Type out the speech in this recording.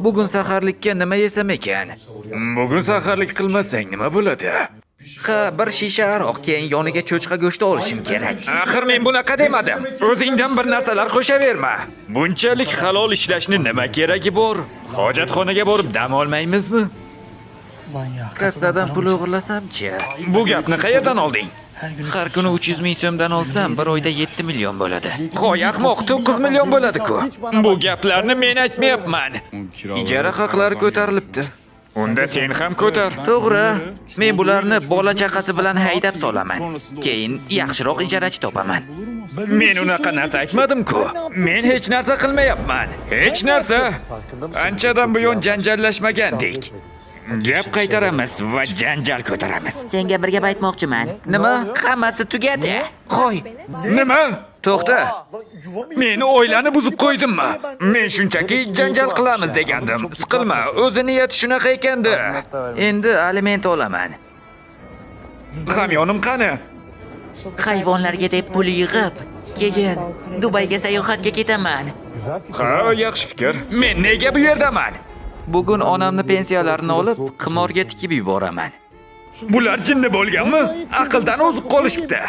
Bugun saharlikka nima yesam ekan? Bugun saharlik qilmasang nima bo'ladi? Ha, bir shisha aroq, keyin yoniga cho'chqa go'shti olishim kerak. Axir men bunaqa demadim. O'zingdan bir narsalar qo'shaverma. Bunchalik halol ishlashni nima keragi bor? Hojatxonaga borib dam olmaymizmi? Kassadan pul o'g'irlasam-chi? Bu gapni qayerdan olding? Har kuni 300 ming so'mdan olsam, bir oyda 7 million bo'ladi. Qo'y ahmoq, 9 million bo'ladi-ku. Bu gaplarni men aytmayapman. Ijara haqlari ko'tarilibdi. Unda sen ham ko'tar. To'g'ri. Men bularni bola chaqasi bilan haydab solaman. Keyin yaxshiroq ijarachi topaman. Men unaqa narsa aytmadim-ku. Men hech narsa qilmayapman. Hech narsa. Anchadan buyon janjallashmagandik. Gap qaytaramiz va janjal ko'taramiz. Senga bir gap aytmoqchiman. Nima? Hammasi tugadi. Qo'y. Nima? To'xta. Meni o'ylani buzib qo'ydimmi? Men shunchaki janjal qilamiz degandim. Siqilma, o'zi niyati shunaqa ekanda. Endi aliment olaman. Hamyonim qani? Hayvonlarga deb pul yig'ib, keyin Dubayga sayohatga ketaman. Ha, yaxshi fikr. Men nega bu yerdaman? Bugun onamni pensiyalarini olib, qimorga tikib yuboraman. Bular jinni bo'lganmi? Aqldan o'zib qolishibdi.